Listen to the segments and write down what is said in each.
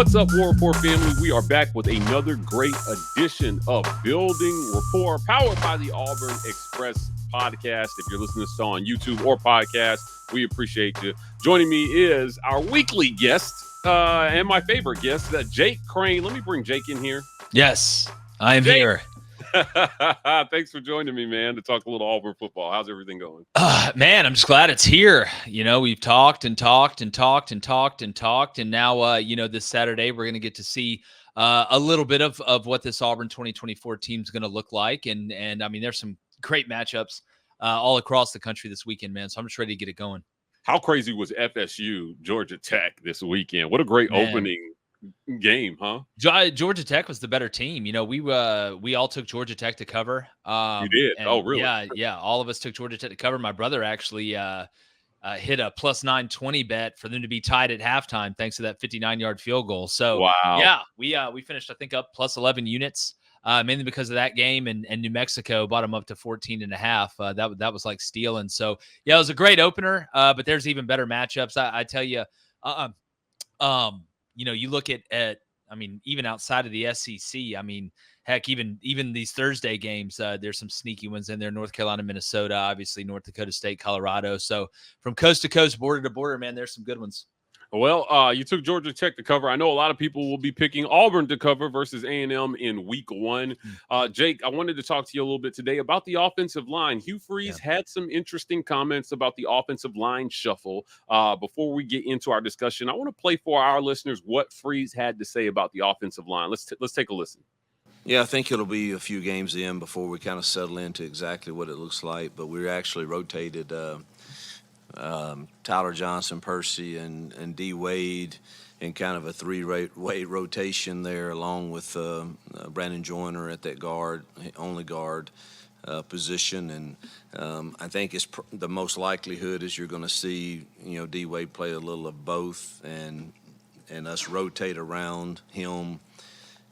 What's up, War Report family? We are back with another great edition of Building Rapport, powered by the Auburn Express podcast. If you're listening to this on YouTube or podcast, we appreciate you. Joining me is our weekly guest and my favorite guest, Jake Crain. Let me bring Jake in here. Yes, I am here. Thanks for joining me, man, to talk a little Auburn football. How's everything going? Man, I'm just glad it's here. You know, we've talked, and now, this Saturday we're going to get to see a little bit of what this Auburn 2024 team is going to look like. And I mean, there's some great matchups all across the country this weekend, man. So I'm just ready to get it going. How crazy was FSU Georgia Tech this weekend? What a great opening game, huh? Georgia Tech was the better team. You know, we all took Georgia Tech to cover. You did? Oh, really? Yeah. All of us took Georgia Tech to cover. My brother actually hit a plus 920 bet for them to be tied at halftime, thanks to that 59-yard field goal. So, wow. Yeah, we finished, I think, up plus 11 units, mainly because of that game, and New Mexico bought them up to 14.5. That was like stealing. So, yeah, it was a great opener, but there's even better matchups. I tell you, you know, you look at I mean, even outside of the SEC, I mean, heck, even these Thursday games, there's some sneaky ones in there. North Carolina, Minnesota, obviously North Dakota State, Colorado. So from coast to coast, border to border, man, there's some good ones. Well, you took Georgia Tech to cover. I know a lot of people will be picking Auburn to cover versus A&M in week one. Jake, I wanted to talk to you a little bit today about the offensive line. Hugh Freeze had some interesting comments about the offensive line shuffle. Before we get into our discussion, I want to play for our listeners what Freeze had to say about the offensive line. Let's take a listen. Yeah, I think it'll be a few games in before we kind of settle into exactly what it looks like. But we actually rotated Tyler Johnson, Percy, and D. Wade in kind of a three-way rotation there, along with Brandon Joyner at that only guard position. And I think it's the most likelihood is you're going to see, you know, D. Wade play a little of both, and us rotate around him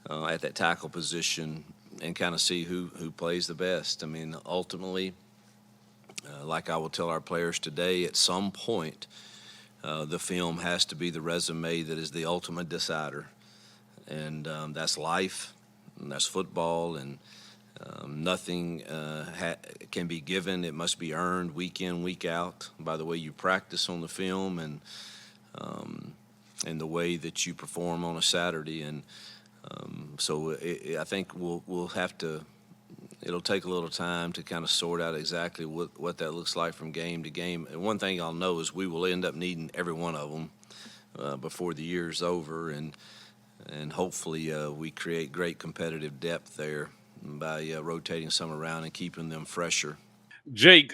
at that tackle position and kind of see who plays the best. I mean, ultimately, like I will tell our players today, at some point, the film has to be the resume that is the ultimate decider. And that's life, and that's football, and nothing can be given. It must be earned week in, week out by the way you practice on the film and the way that you perform on a Saturday. And so I think we'll have to. It'll take a little time to kind of sort out exactly what that looks like from game to game. And one thing I'll know is we will end up needing every one of them before the year's over, and hopefully we create great competitive depth there by rotating some around and keeping them fresher. Jake,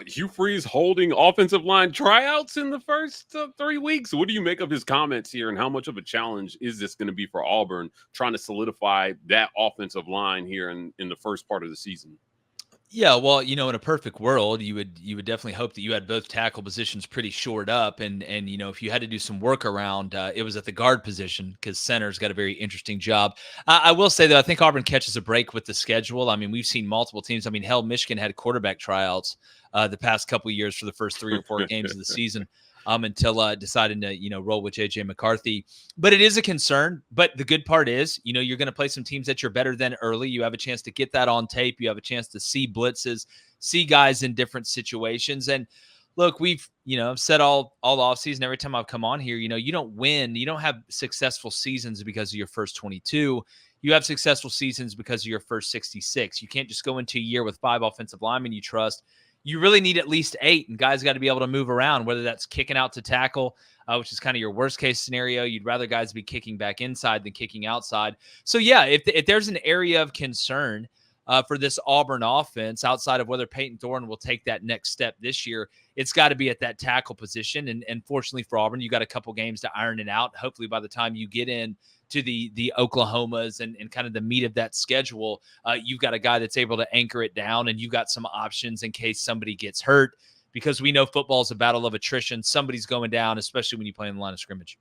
Hugh Freeze holding offensive line tryouts in the first 3 weeks. What do you make of his comments here, and how much of a challenge is this going to be for Auburn trying to solidify that offensive line here in the first part of the season? Yeah, well, you know, in a perfect world, you would definitely hope that you had both tackle positions pretty shored up, and you know, if you had to do some work around, it was at the guard position, because center's got a very interesting job. I will say though, I think Auburn catches a break with the schedule. I mean, we've seen multiple teams. I mean, hell, Michigan had quarterback tryouts the past couple of years for the first 3 or 4 games of the season. Until deciding to, you know, roll with J.J. McCarthy. But it is a concern. But the good part is, you know, you're going to play some teams that you're better than early. You have a chance to get that on tape. You have a chance to see blitzes, see guys in different situations. And look, we've, you know, said all offseason, every time I've come on here, you know, you don't win. You don't have successful seasons because of your first 22. You have successful seasons because of your first 66. You can't just go into a year with 5 offensive linemen you trust. You really need at least 8, and guys got to be able to move around, whether that's kicking out to tackle, which is kind of your worst case scenario. You'd rather guys be kicking back inside than kicking outside. So yeah, if there's an area of concern for this Auburn offense, outside of whether Payton Thorne will take that next step this year, it's got to be at that tackle position. And fortunately for Auburn, you got a couple games to iron it out. Hopefully by the time you get in to the Oklahomas and kind of the meat of that schedule, you've got a guy that's able to anchor it down, and you've got some options in case somebody gets hurt, because we know football is a battle of attrition. Somebody's going down, especially when you play in the line of scrimmage.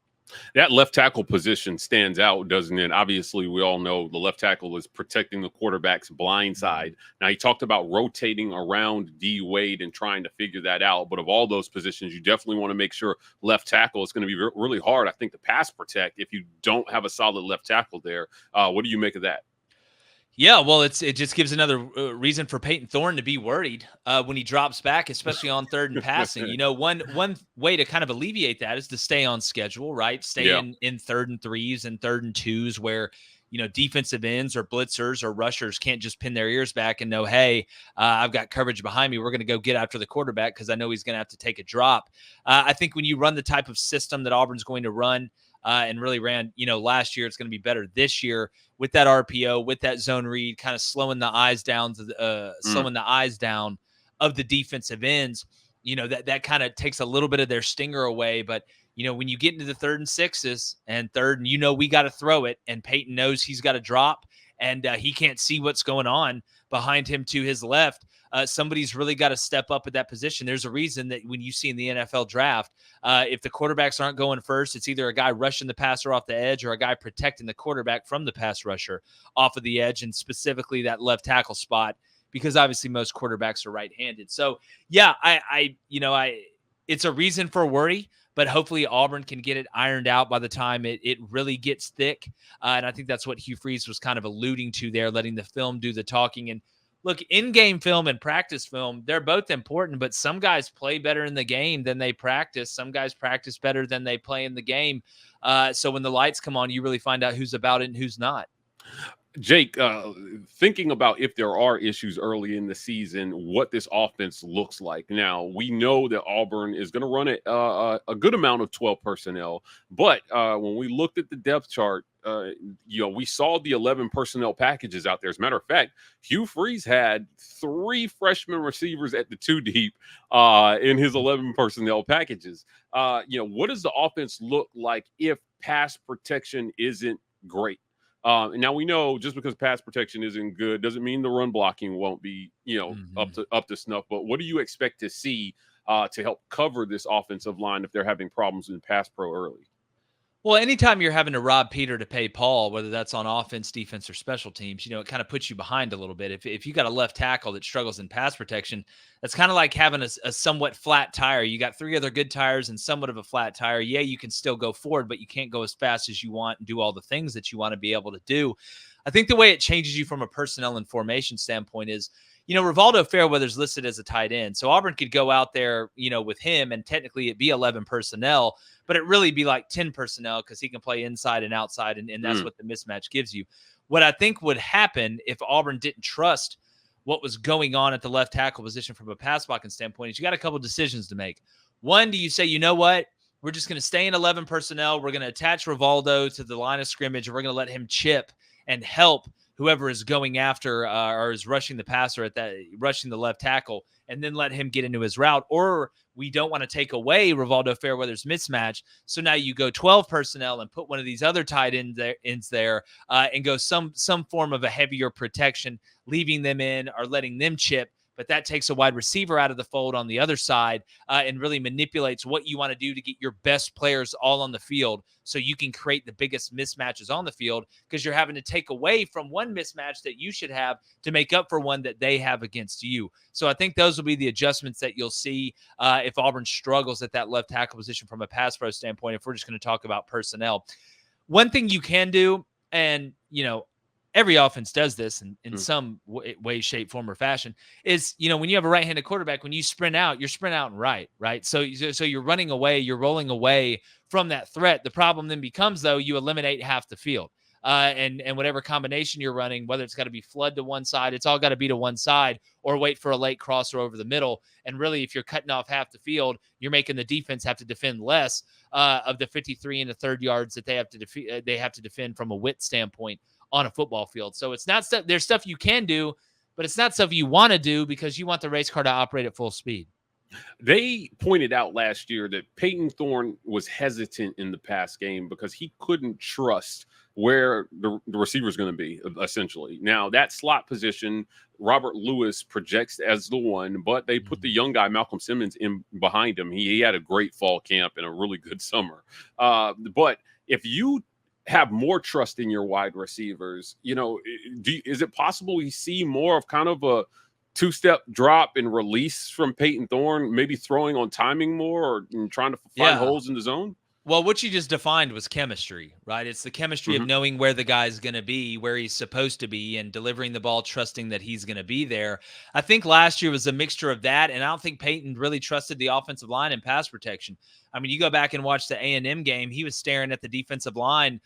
That left tackle position stands out, doesn't it? Obviously, we all know the left tackle is protecting the quarterback's blind side. Now, he talked about rotating around D Wade and trying to figure that out. But of all those positions, you definitely want to make sure left tackle is going to be really hard, I think, to pass protect if you don't have a solid left tackle there. What do you make of that? Yeah, well, it just gives another reason for Payton Thorne to be worried when he drops back, especially on third and passing. One way to kind of alleviate that is to stay on schedule, right? Stay in third and threes and third and twos where defensive ends or blitzers or rushers can't just pin their ears back and know, hey, I've got coverage behind me. We're going to go get after the quarterback because I know he's going to have to take a drop. I think when you run the type of system that Auburn's going to run, and really ran, last year, it's going to be better this year with that RPO, with that zone read, kind of slowing the eyes down of the defensive ends. That kind of takes a little bit of their stinger away. But when you get into the third and sixes and third, and we got to throw it, and Payton knows he's got to drop, and he can't see what's going on behind him to his left. Somebody's really got to step up at that position. There's a reason that when you see in the NFL draft, if the quarterbacks aren't going first, it's either a guy rushing the passer off the edge or a guy protecting the quarterback from the pass rusher off of the edge, and specifically that left tackle spot, because obviously most quarterbacks are right-handed. So yeah, it's a reason for worry, but hopefully Auburn can get it ironed out by the time it really gets thick. And I think that's what Hugh Freeze was kind of alluding to there, letting the film do the talking. And look, in-game film and practice film, they're both important, but some guys play better in the game than they practice. Some guys practice better than they play in the game. So when the lights come on, you really find out who's about it and who's not. Jake, thinking about if there are issues early in the season, what this offense looks like. Now, we know that Auburn is going to run a good amount of 12 personnel, but when we looked at the depth chart, we saw the 11 personnel packages out there. As a matter of fact, Hugh Freeze had 3 freshman receivers at the 2 deep in his 11 personnel packages. What does the offense look like if pass protection isn't great? Now we know just because pass protection isn't good doesn't mean the run blocking won't be, up to snuff. But what do you expect to see to help cover this offensive line if they're having problems in pass pro early? Well, anytime you're having to rob Peter to pay Paul, whether that's on offense, defense, or special teams, it kind of puts you behind a little bit. If you got a left tackle that struggles in pass protection, that's kind of like having a somewhat flat tire. You got 3 other good tires and somewhat of a flat tire. Yeah, you can still go forward, but you can't go as fast as you want and do all the things that you want to be able to do. I think the way it changes you from a personnel and formation standpoint is, Rivaldo Fairweather's listed as a tight end. So Auburn could go out there, with him, and technically it'd be 11 personnel, but it really be like 10 personnel because he can play inside and outside, and that's what the mismatch gives you. What I think would happen if Auburn didn't trust what was going on at the left tackle position from a pass blocking standpoint is you got a couple decisions to make. One, do you say, you know what? We're just going to stay in 11 personnel. We're going to attach Rivaldo to the line of scrimmage, and we're going to let him chip and help whoever is going after or is rushing the passer rushing the left tackle, and then let him get into his route. Or we don't want to take away Rivaldo Fairweather's mismatch. So now you go 12 personnel and put one of these other tight ends there and go some form of a heavier protection, leaving them in or letting them chip. But that takes a wide receiver out of the fold on the other side and really manipulates what you want to do to get your best players all on the field so you can create the biggest mismatches on the field, because you're having to take away from one mismatch that you should have to make up for one that they have against you. So I think those will be the adjustments that you'll see if Auburn struggles at that left tackle position from a pass pro standpoint, if we're just going to talk about personnel. One thing you can do, and, every offense does this in some way, shape, form, or fashion, is, when you have a right-handed quarterback, when you sprint out, you're sprint out and right? So you're running away, you're rolling away from that threat. The problem then becomes, though, you eliminate half the field. And whatever combination you're running, whether it's got to be flood to one side, it's all got to be to one side, or wait for a late crosser over the middle. And really, if you're cutting off half the field, you're making the defense have to defend less of the 53 and the third yards that they have to defend from a width standpoint on a football field. So it's not there's stuff you can do, but it's not stuff you want to do because you want the race car to operate at full speed. They pointed out last year that Payton Thorne was hesitant in the pass game because he couldn't trust where the receiver is going to be, essentially. Now, that slot position, Robert Lewis projects as the one, but they put the young guy, Malcolm Simmons, in behind him. He had a great fall camp and a really good summer. But if you have more trust in your wide receivers, is it possible we see more of kind of a two-step drop and release from Payton Thorne, maybe throwing on timing more or trying to find holes in the zone? Well, what you just defined was chemistry, right? It's the chemistry of knowing where the guy's going to be, where he's supposed to be, and delivering the ball, trusting that he's going to be there. I think last year was a mixture of that, and I don't think Payton really trusted the offensive line and pass protection. I mean, you go back and watch the A&M game, he was staring at the defensive line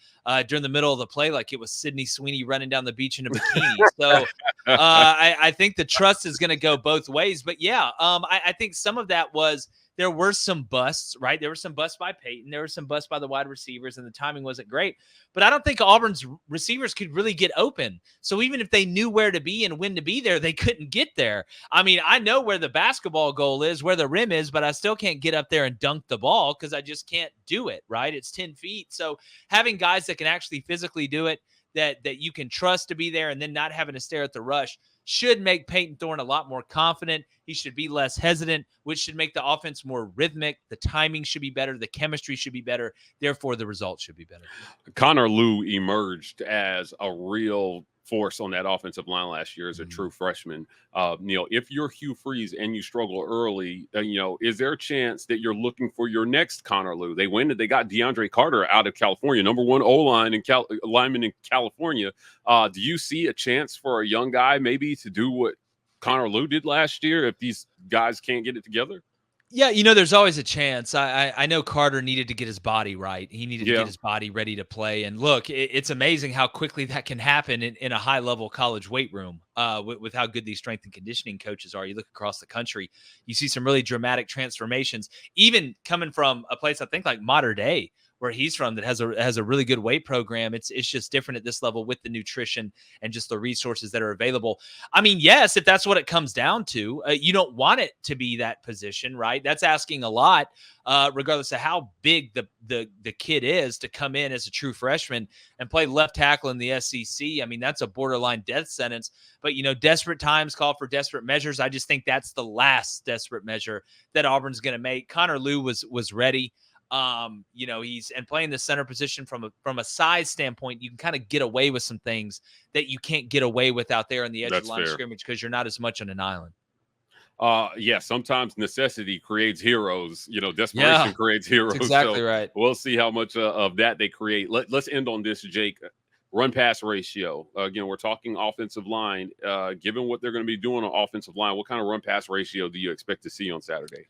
during the middle of the play like it was Sydney Sweeney running down the beach in a bikini. So I think the trust is going to go both ways. But, yeah, I think some of that was – there were some busts, right? There were some busts by Payton. There were some busts by the wide receivers, and the timing wasn't great. But I don't think Auburn's receivers could really get open. So even if they knew where to be and when to be there, they couldn't get there. I mean, I know where the basketball goal is, where the rim is, but I still can't get up there and dunk the ball because I just can't do it, right? It's 10 feet. So having guys that can actually physically do it, that you can trust to be there and then not having to stare at the rush should make Payton Thorne a lot more confident. He should be less hesitant, which should make the offense more rhythmic. The timing should be better. The chemistry should be better. Therefore, the results should be better. Connor Lew emerged as a real force on that offensive line last year as a true freshman. If you're Hugh Freeze and you struggle early, is there a chance that you're looking for your next Connor Lew? They got DeAndre Carter out of California, number one O-line and lineman in California. Do you see a chance for a young guy maybe to do what Connor Lew did last year if these guys can't get it together? Yeah, there's always a chance. I know Carter needed to get his body right. He needed to get his body ready to play. And look, it's amazing how quickly that can happen in a high-level college weight room with how good these strength and conditioning coaches are. You look across the country, you see some really dramatic transformations, even coming from a place I think like Mater Dei, where he's from, that has a really good weight program. It's just different at this level with the nutrition and just the resources that are available. I mean, yes, if that's what it comes down to, you don't want it to be that position, right? That's asking a lot, regardless of how big the kid is, to come in as a true freshman and play left tackle in the SEC. I mean, that's a borderline death sentence. But, desperate times call for desperate measures. I just think that's the last desperate measure that Auburn's going to make. Connor Lew was ready. He's playing the center position from a size standpoint, you can kind of get away with some things that you can't get away with out there on the edge of the line of scrimmage because you're not as much on an island. Sometimes necessity creates heroes. Desperation creates heroes. That's exactly right. We'll see how much of that they create. Let's end on this, Jake. Run pass ratio. Again, we're talking offensive line. Given what they're going to be doing on offensive line, what kind of run pass ratio do you expect to see on Saturday?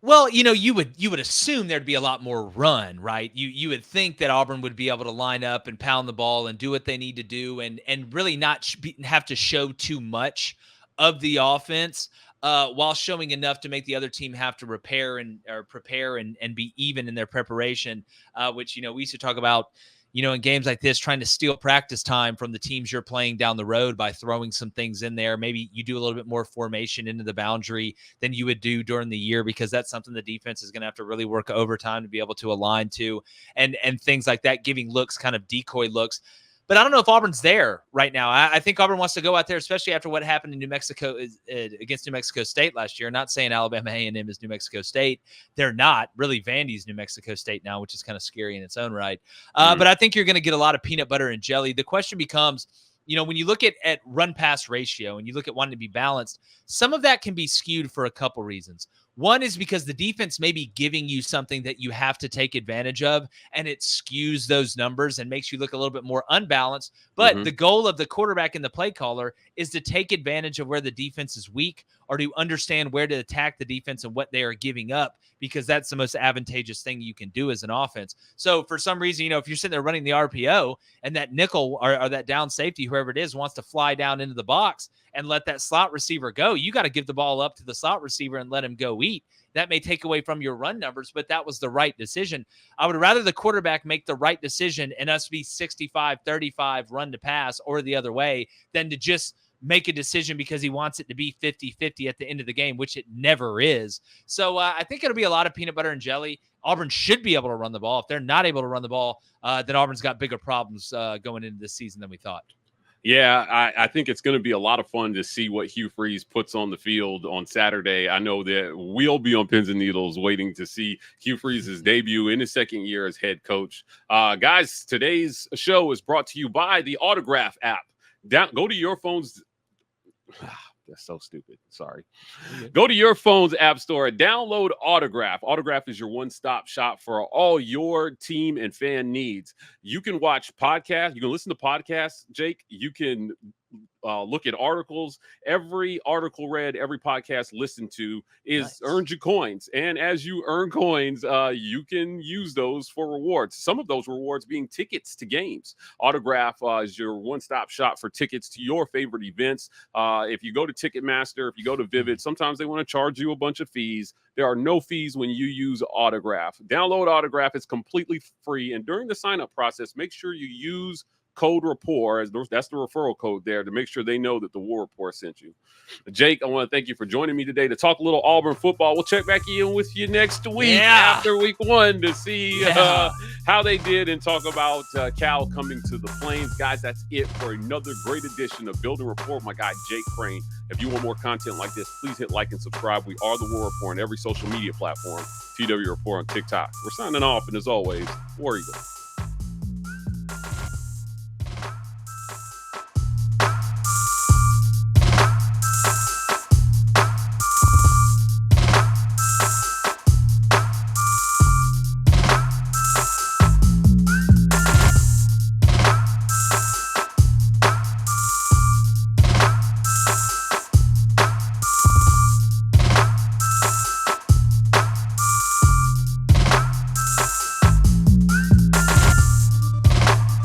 Well, you would assume there'd be a lot more run, right? You would think that Auburn would be able to line up and pound the ball and do what they need to do and really not have to show too much of the offense while showing enough to make the other team have to prepare and be even in their preparation, which, we used to talk about, in games like this, trying to steal practice time from the teams you're playing down the road by throwing some things in there. Maybe you do a little bit more formation into the boundary than you would do during the year, because that's something the defense is going to have to really work overtime to be able to align to, and things like that, giving looks, kind of decoy looks. But I don't know if Auburn's there right now. I think Auburn wants to go out there, especially after what happened in New Mexico against New Mexico State last year. Not saying Alabama A&M is New Mexico State. They're not. Really, Vandy's New Mexico State now, which is kind of scary in its own right. But I think you're going to get a lot of peanut butter and jelly. The question becomes, when you look at run-pass ratio and you look at wanting to be balanced, some of that can be skewed for a couple reasons. One is because the defense may be giving you something that you have to take advantage of, and it skews those numbers and makes you look a little bit more unbalanced. But the goal of the quarterback and the play caller is to take advantage of where the defense is weak, or to understand where to attack the defense and what they are giving up, because that's the most advantageous thing you can do as an offense. So for some reason, if you're sitting there running the RPO and that nickel or that down safety, whoever it is, wants to fly down into the box and let that slot receiver go, you got to give the ball up to the slot receiver and let him go eat. That may take away from your run numbers, but that was the right decision. I would rather the quarterback make the right decision and us be 65-35 run to pass or the other way than to just make a decision because he wants it to be 50-50 at the end of the game, which it never is. So I think it'll be a lot of peanut butter and jelly. Auburn should be able to run the ball. If they're not able to run the ball, then Auburn's got bigger problems going into this season than we thought. Yeah, I think it's going to be a lot of fun to see what Hugh Freeze puts on the field on Saturday. I know that we'll be on pins and needles waiting to see Hugh Freeze's debut in his second year as head coach. Guys, today's show is brought to you by the Autograph app. Go to your phone's. That's so stupid. Sorry. Go to your phone's app store and download Autograph. Autograph is your one-stop shop for all your team and fan needs. You can watch podcasts. You can listen to podcasts, Jake. You can look at articles. Every article read, every podcast listened to earns you coins. And as you earn coins, you can use those for rewards. Some of those rewards being tickets to games. Autograph is your one-stop shop for tickets to your favorite events. If you go to Ticketmaster, if you go to Vivid, sometimes they want to charge you a bunch of fees. There are no fees when you use Autograph. Download Autograph. It's completely free. And during the sign-up process, make sure you use code rapport, that's the referral code there, to make sure they know that the War Report sent you. Jake, I want to thank you for joining me today to talk a little Auburn football. We'll check back in with you next week after week 1 to see how they did and talk about Cal coming to the Plains. Guys, that's it for another great edition of Building Report. My guy, Jake Crain. If you want more content like this, please hit like and subscribe. We are the War Report on every social media platform. TW Report on TikTok. We're signing off, and as always, War Eagle.